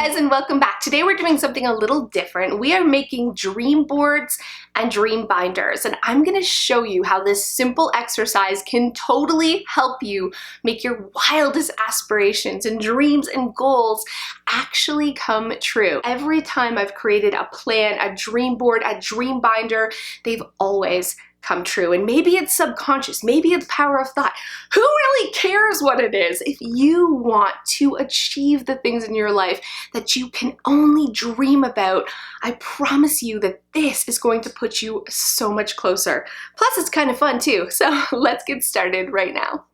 guys, and welcome back. Today we're doing something a little different. We are making dream boards and dream binders, and I'm going to show you how this simple exercise can totally help you make your wildest aspirations and dreams and goals actually come true. Every time I've created a plan, a dream board, a dream binder, they've always come true. And maybe it's subconscious, maybe it's power of thought. Who really cares what it is? If you want to achieve the things in your life that you can only dream about, I promise you that this is going to put you so much closer. Plus, it's kind of fun too. So let's get started right now.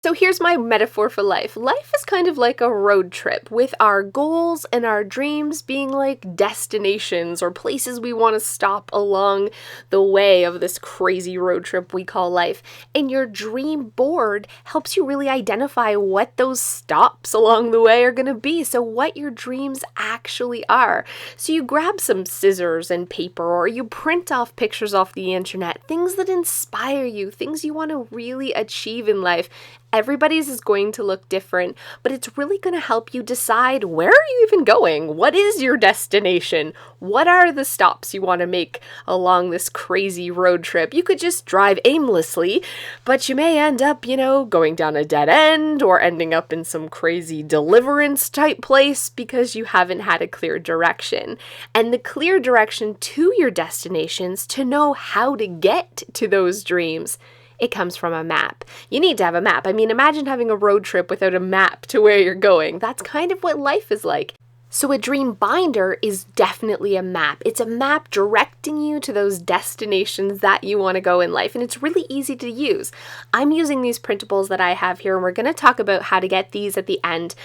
So here's my metaphor for life. Life is kind of like a road trip, with our goals and our dreams being like destinations or places we want to stop along the way of this crazy road trip we call life. And your dream board helps you really identify what those stops along the way are going to be. So what your dreams actually are. So you grab some scissors and paper, or you print off pictures off the internet, things that inspire you, things you want to really achieve in life. Everybody's is going to look different, but it's really going to help you decide, where are you even going? What is your destination? What are the stops you want to make along this crazy road trip? You could just drive aimlessly, but you may end up, going down a dead end or ending up in some crazy deliverance type place because you haven't had a clear direction. And the clear direction to your destinations, to know how to get to those dreams, it comes from a map. You need to have a map. I mean, imagine having a road trip without a map to where you're going. That's kind of what life is like. So a dream binder is definitely a map. It's a map directing you to those destinations that you want to go in life, and it's really easy to use. I'm using these printables that I have here, and we're going to talk about how to get these at the end.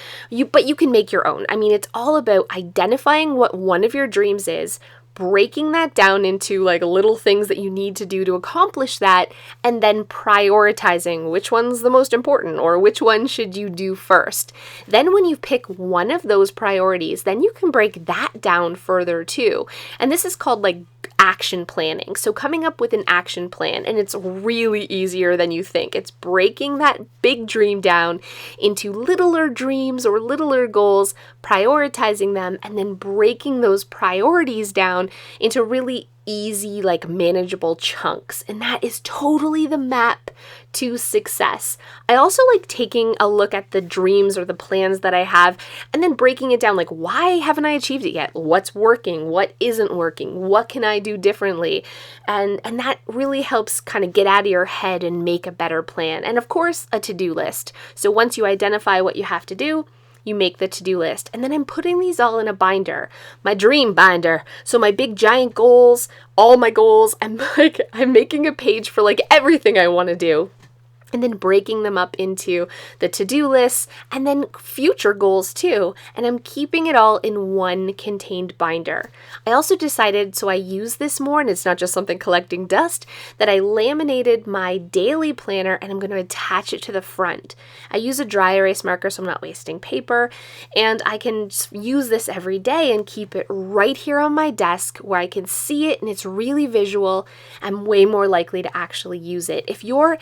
But you can make your own. I mean, it's all about identifying what one of your dreams is, breaking that down into like little things that you need to do to accomplish that, and then prioritizing which one's the most important or which one should you do first. Then when you pick one of those priorities, then you can break that down further too. And this is called like action planning. So coming up with an action plan, and it's really easier than you think. It's breaking that big dream down into littler dreams or littler goals, prioritizing them, and then breaking those priorities down into really easy, like manageable chunks. And that is totally the map to success. I also like taking a look at the dreams or the plans that I have and then breaking it down, like, why haven't I achieved it yet? What's working? What isn't working? What can I do differently? And that really helps kind of get out of your head and make a better plan. And of course, a to-do list. So once you identify what you have to do, you make the to-do list. And then I'm putting these all in a binder, my dream binder. So my big giant goals, all my goals, I'm making a page for like everything I want to do, and then breaking them up into the to-do lists and then future goals too. And I'm keeping it all in one contained binder. I also decided, so I use this more, and it's not just something collecting dust, that I laminated my daily planner and I'm going to attach it to the front. I use a dry erase marker so I'm not wasting paper, and I can use this every day and keep it right here on my desk where I can see it and it's really visual. I'm way more likely to actually use it. If you're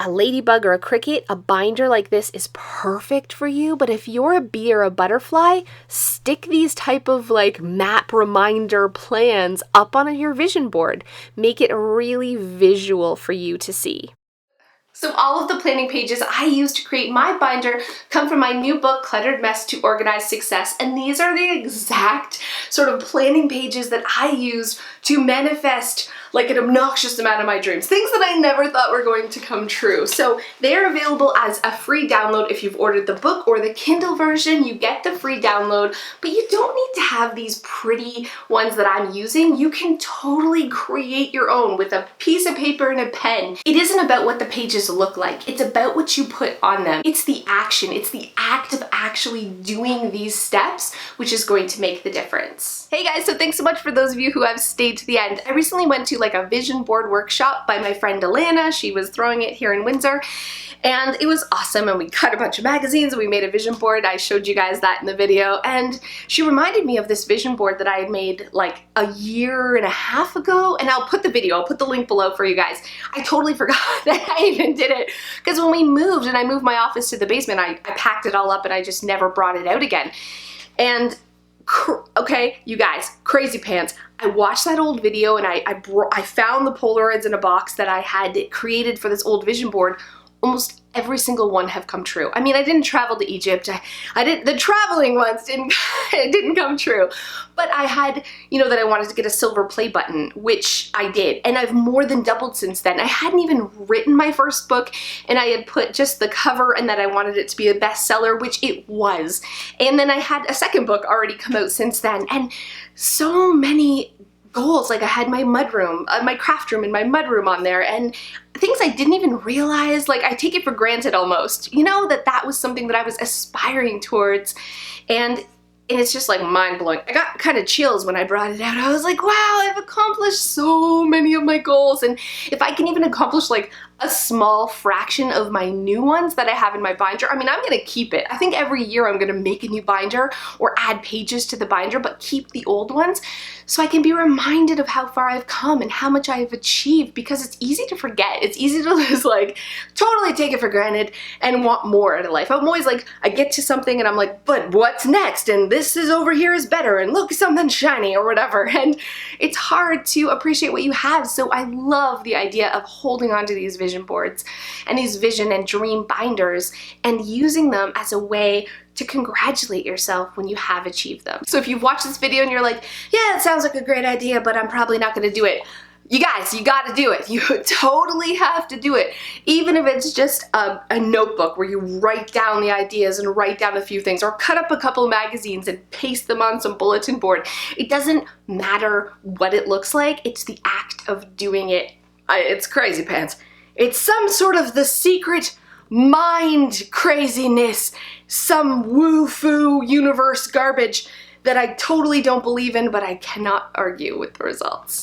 a ladybug or a cricket, a binder like this is perfect for you. But if you're a bee or a butterfly, stick these type of like map reminder plans up on your vision board. Make it really visual for you to see. So all of the planning pages I use to create my binder come from my new book, Cluttered Mess to Organize Success. And these are the exact sort of planning pages that I use to manifest like an obnoxious amount of my dreams, things that I never thought were going to come true. So they're available as a free download. If you've ordered the book or the Kindle version, you get the free download, but you don't need to have these pretty ones that I'm using. You can totally create your own with a piece of paper and a pen. It isn't about what the pages look like. It's about what you put on them. It's the action. It's the act of actually doing these steps, which is going to make the difference. Hey guys, so thanks so much for those of you who have stayed to the end. I recently went to like a vision board workshop by my friend Alana. She was throwing it here in Windsor, and it was awesome. And we cut a bunch of magazines and we made a vision board. I showed you guys that in the video, and she reminded me of this vision board that I had made like a year and a half ago, and I'll put the link below for you guys. I totally forgot that I even did it, because when we moved and I moved my office to the basement, I packed it all up and I just never brought it out again. And okay, you guys, crazy pants. I watched that old video and I found the Polaroids in a box that I had created for this old vision board. Almost every single one have come true. I mean, I didn't travel to Egypt. I didn't, the traveling ones didn't, it didn't come true. But I had, you know, that I wanted to get a silver play button, which I did. And I've more than doubled since then. I hadn't even written my first book, and I had put just the cover and that I wanted it to be a bestseller, which it was. And then I had a second book already come out since then. And so many goals. Like I had my mudroom, my craft room and my mudroom on there, and things I didn't even realize, like I take it for granted almost, you know, that was something that I was aspiring towards, and it's just like mind-blowing. I got kind of chills when I brought it out. I was like, wow, I've accomplished so many of my goals, and if I can even accomplish like a small fraction of my new ones that I have in my binder, I mean, I'm gonna keep it. I think every year I'm gonna make a new binder or add pages to the binder, but keep the old ones so I can be reminded of how far I've come and how much I have achieved, because it's easy to forget. It's easy to just like totally take it for granted and want more out of life. I'm always like, I get to something and I'm like, but what's next? And this is over here is better, and look, something shiny or whatever. And it's hard to appreciate what you have. So I love the idea of holding on to these vision boards and these vision and dream binders and using them as a way to congratulate yourself when you have achieved them. So if you've watched this video and you're like, yeah, it sounds like a great idea, but I'm probably not gonna do it. You guys, you gotta do it. You totally have to do it. Even if it's just a notebook where you write down the ideas and write down a few things, or cut up a couple of magazines and paste them on some bulletin board. It doesn't matter what it looks like, it's the act of doing it. It's crazy pants. It's some sort of the secret mind craziness, some woo-foo universe garbage that I totally don't believe in, but I cannot argue with the results.